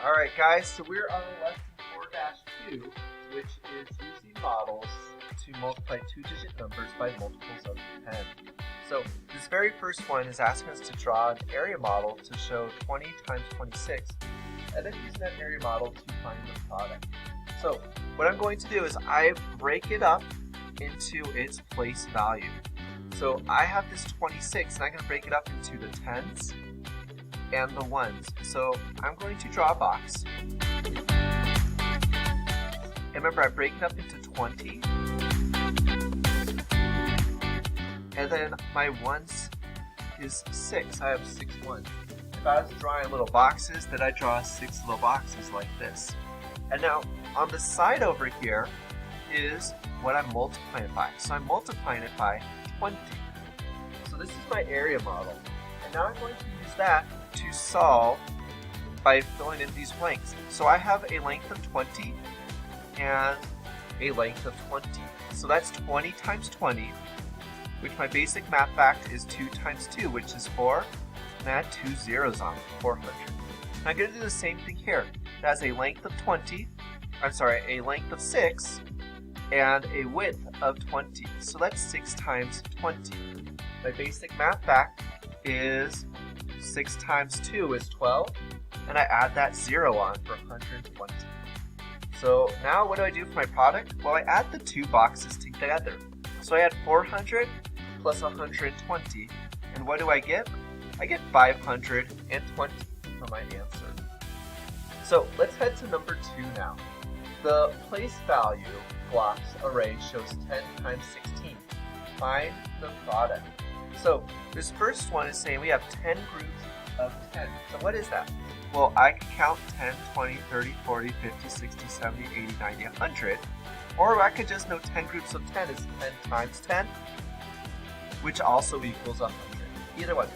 Alright guys, so we're on lesson 4-2, which is using models to multiply two-digit numbers by multiples of 10. So this very first one is asking us to draw an area model to show 20 times 26, and then using that area model to find the product. So what I'm going to do is I break it up into its place value. So I have this 26, and I'm going to break it up into the tens and the ones. So I'm going to draw a box. And remember, I break it up into 20. And then my ones is 6. I have 6 ones. If I was drawing little boxes, then I draw 6 little boxes like this. And now on the side over here is what I'm multiplying by. So I'm multiplying it by 20. So this is my area model. And now I'm going to use that to solve by filling in these blanks. So I have a length of 20 and a length of 20. So that's 20 times 20, which my basic math fact is 2 times 2, which is 4, and add 2 zeros on it, 400. Now I'm going to do the same thing here. It has a length of a length of 6 and a width of 20. So that's 6 times 20. My basic math fact is 6 times 2 is 12, and I add that 0 on for 120. So now what do I do for my product? Well, I add the two boxes together. So I add 400 plus 120, and what do I get? I get 520 for my answer. So let's head to number 2 now. The place value blocks array shows 10 times 16. Find the product. So this first one is saying we have 10 groups of 10. So what is that? Well, I can count 10, 20, 30, 40, 50, 60, 70, 80, 90, 100. Or I could just know 10 groups of 10 is 10 times 10, which also equals 100. Either one.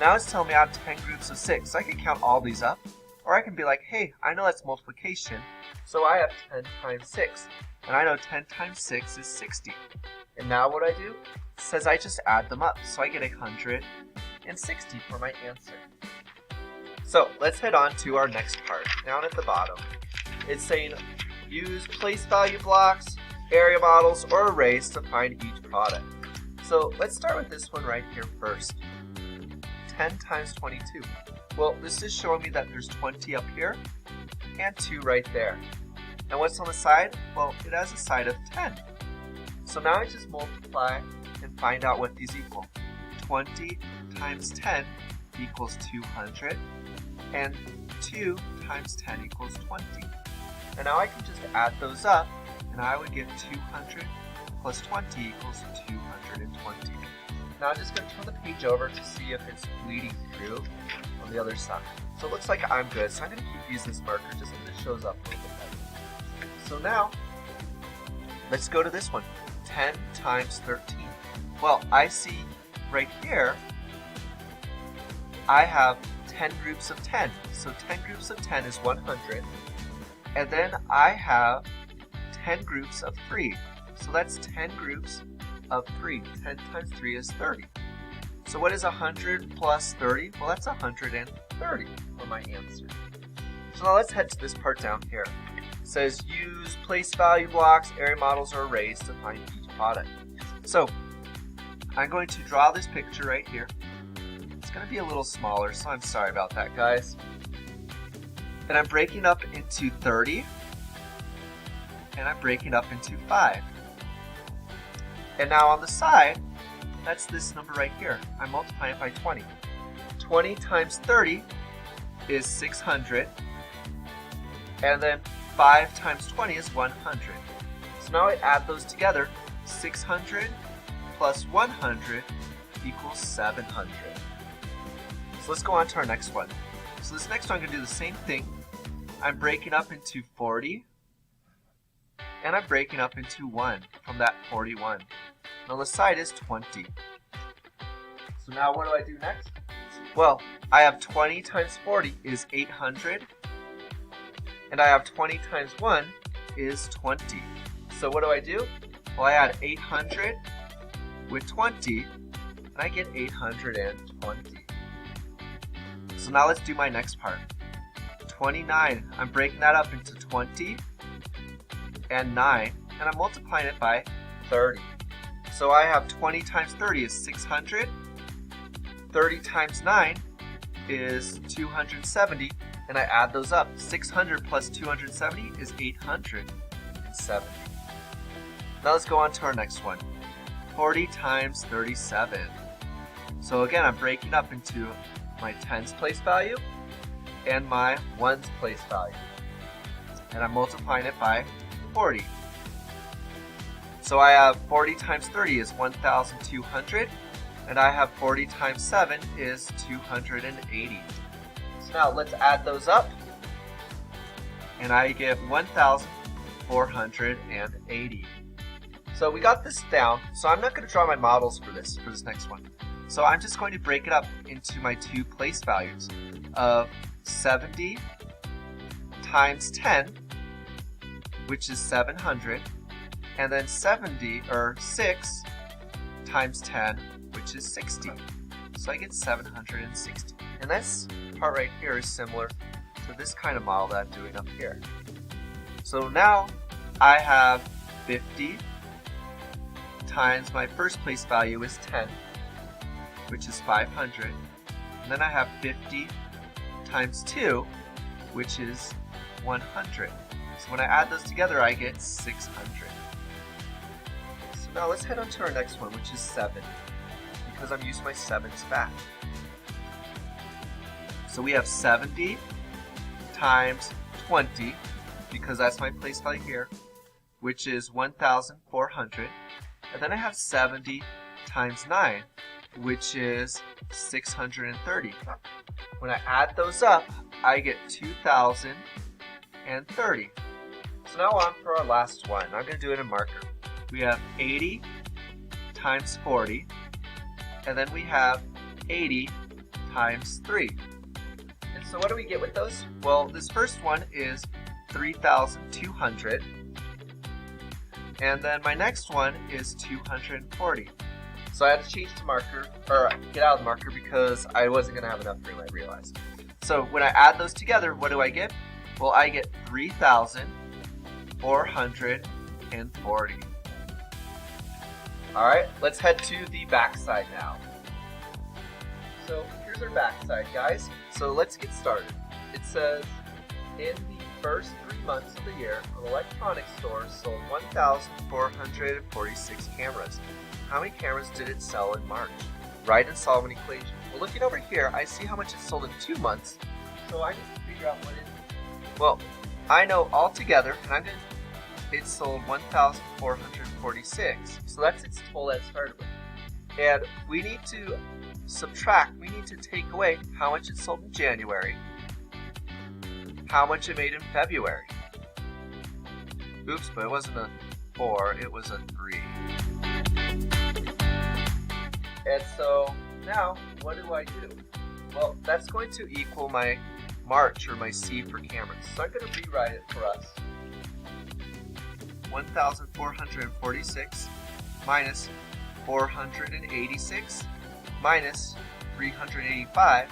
Now it's telling me I have 10 groups of 6. So I can count all these up. Or I can be like, hey, I know that's multiplication. So I have 10 times 6. And I know 10 times 6 is 60. And now what I do? It says I just add them up. So I get 160 for my answer. So let's head on to our next part. Down at the bottom, it's saying use place value blocks, area models, or arrays to find each product. So let's start with this one right here first. 10 times 22. Well, this is showing me that there's 20 up here and 2 right there. And what's on the side? Well, it has a side of 10. So now I just multiply and find out what these equal. 20 times 10 equals 200, and 2 times 10 equals 20. And now I can just add those up, and I would get 200 plus 20 equals 220. Now I'm just going to turn the page over to see if it's bleeding through on the other side. So it looks like I'm good, so I'm going to keep using this marker just so it shows up a little bit better. So now, let's go to this one. 10 times 13. Well, I see right here, I have 10 groups of 10. So 10 groups of 10 is 100. And then I have 10 groups of 3. So that's 10 groups of 3. 10 times 3 is 30. So what is 100 plus 30? Well, that's 130 for my answer. So now let's head to this part down here. It says use place value blocks, area models, or arrays to find each product. So I'm going to draw this picture right here. It's going to be a little smaller, so I'm sorry about that, guys. And I'm breaking up into 30, and I'm breaking up into 5. And now on the side, that's this number right here. I'm multiplying it by 20. 20 times 30 is 600, and then 5 times 20 is 100. So now I add those together. 600 plus 100 equals 700. So let's go on to our next one. So this next one I'm going to do the same thing. I'm breaking up into 40, and I'm breaking up into 1 from that 41. And on the side is 20. So now what do I do next? Well, I have 20 times 40 is 800, and I have 20 times 1 is 20. So what do? Well, I add 800 with 20, and I get 820. So now let's do my next part. 29. I'm breaking that up into 20 and 9, and I'm multiplying it by 30. So I have 20 times 30 is 600. 30 times 9 is 270, and I add those up. 600 plus 270 is 870. Now let's go on to our next one. 40 times 37. So again, I'm breaking up into my tens place value and my ones place value. And I'm multiplying it by 40. So I have 40 times 30 is 1,200. And I have 40 times 7 is 280. So now let's add those up. And I get 1,480. So we got this down. So I'm not going to draw my models for this next one. So I'm just going to break it up into my two place values of 70 times 10, which is 700, and then 6 times 10, which is 60. So I get 760. And this part right here is similar to this kind of model that I'm doing up here. So now I have 50 times my first place value is 10, which is 500. And then I have 50 times 2, which is 100. So when I add those together, I get 600. So now let's head on to our next one, which is 7, because I'm using my 7s back. So we have 70 times 20, because that's my place value here, which is 1,400. And then I have 70 times 9, which is 630. When I add those up, I get 2,030. So now on for our last one. I'm going to do it in marker. We have 80 times 40, and then we have 80 times 3. And so what do we get with those? Well, this first one is 3,200. And then my next one is 240. So I had to change to marker, or get out of the marker because I wasn't going to have enough room, I realized. So when I add those together, what do I get? Well, I get 3,440. Alright, let's head to the back side now. So here's our back side, guys. So let's get started. It says, in the first 3 months of the year, an electronics store sold 1,446 cameras. How many cameras did it sell in March? Write and solve an equation. Well, looking over here, I see how much it sold in 2 months, so I need to figure out what it is. Well, I know altogether, and it sold 1,446, so that's its total that it started with. And we need to subtract, we need to take away how much it sold in January, how much it made in February. Oops, but it wasn't a 4, it was a 3. And so now, what do I do? Well, that's going to equal my March, or my C for cameras. So I'm going to rewrite it for us. 1,446 minus 486 minus 385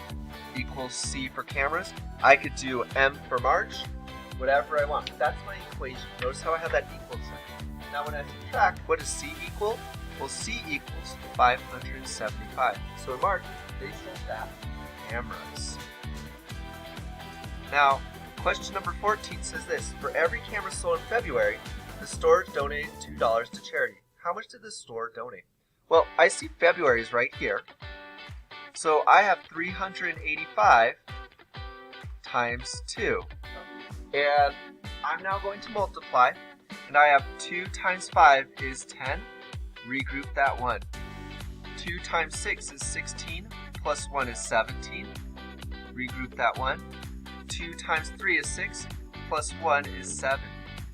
equals C for cameras. I could do M for March, whatever I want. That's my equation. Notice how I have that equal sign. Now when I subtract, what does C equal? Well, C equals 575. So in March, they sold that cameras. Now, question number 14 says this. For every camera sold in February, the store donated $2 to charity. How much did the store donate? Well, I see February is right here. So I have 385 times 2. And I'm now going to multiply. And I have 2 times 5 is 10. Regroup that 1. 2 times 6 is 16. Plus 1 is 17. Regroup that 1. 2 times 3 is 6. Plus 1 is 7.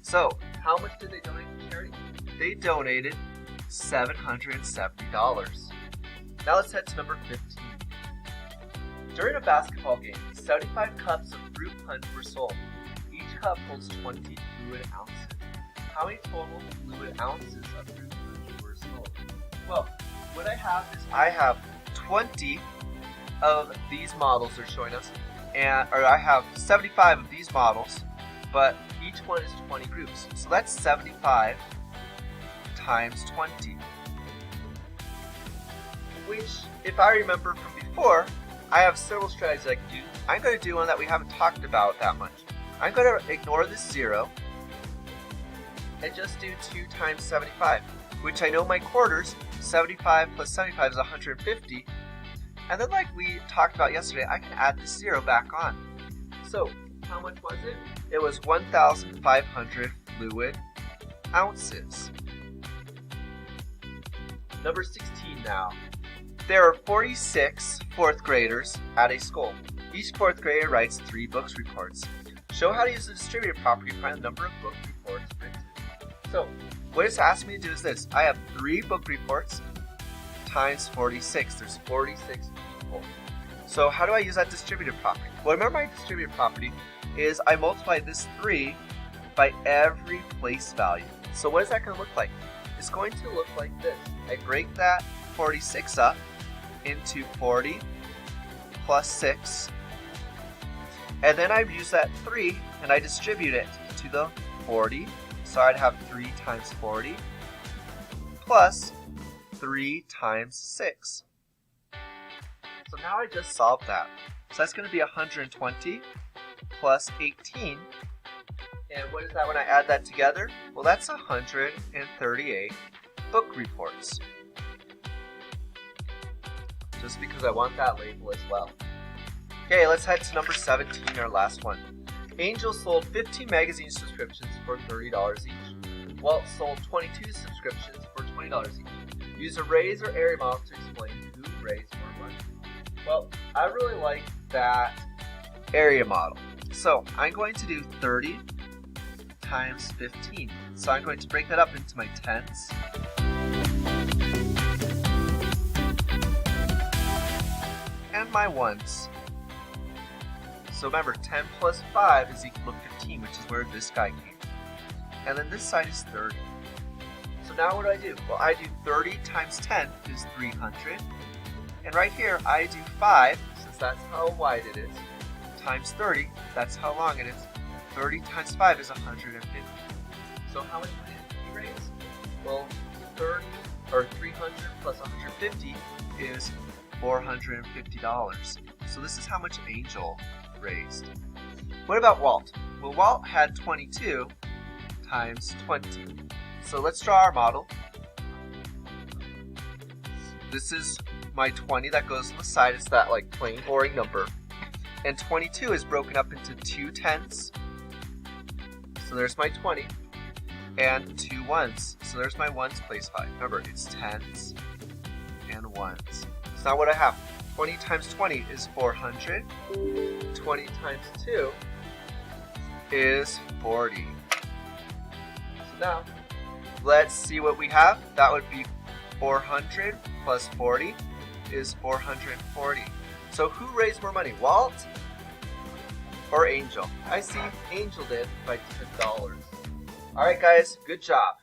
So, how much did they donate to charity? They donated $770. Now let's head to number 15. During a basketball game, 75 cups of fruit punch were sold. Each cup holds 20 fluid ounces. How many total fluid ounces of fruit punch were sold? Well, what I have is I have 20 of these models they're showing us, or I have 75 of these models, but each one is 20 groups. So that's 75 times 20. Which, if I remember from before, I have several strategies I can do. I'm going to do one that we haven't talked about that much. I'm going to ignore this 0 and just do 2 times 75, which I know my quarters, 75 plus 75 is 150. And then like we talked about yesterday, I can add this 0 back on. So how much was it? It was 1,500 fluid ounces. Number 16 now. There are 46 4th graders at a school. Each 4th grader writes 3 books reports. Show how to use the distributive property to find the number of book reports printed. So what it's asking me to do is this. I have 3 book reports times 46. There's 46 people. So how do I use that distributive property? Well, remember my distributive property is I multiply this 3 by every place value. So what is that going to look like? It's going to look like this. I break that 46 up into 40 plus 6, and then I use that 3 and I distribute it to the 40. So I'd have 3 times 40 plus 3 times 6. So now I just solved that. So that's going to be 120 plus 18. And what is that when I add that together? Well, that's 138 book reports. Just because I want that label as well. Okay, let's head to number 17, our last one. Angel sold 15 magazine subscriptions for $30 each. Walt sold 22 subscriptions for $20 each. Use a raise or area model to explain who raised more money. Well, I really like that area model. So I'm going to do 30 times 15. So I'm going to break that up into my tens. And my ones. So remember, 10 plus 5 is equal to 15, which is where this guy came from. And then this side is 30. So now what do? Well, I do 30 times 10 is 300. And right here, I do 5, since that's how wide it is, times 30, that's how long it is. 30 times 5 is 150. So how much money did he raise? Well, 30 or 300 plus 150 is $450. So this is how much Angel raised. What about Walt? Well, Walt had 22 times 20. So let's draw our model. This is my 20 that goes on the side. It's that like plain boring number. And 22 is broken up into 2 tenths. So there's my 20. And 2 ones. So there's my ones place value. Remember, it's tenths and ones. So now what I have, 20 times 20 is 400. 20 times 2 is 40. So now, let's see what we have. That would be 400 plus 40 is 440. So who raised more money, Walt or Angel? I see Angel did by $10. All right, guys, good job.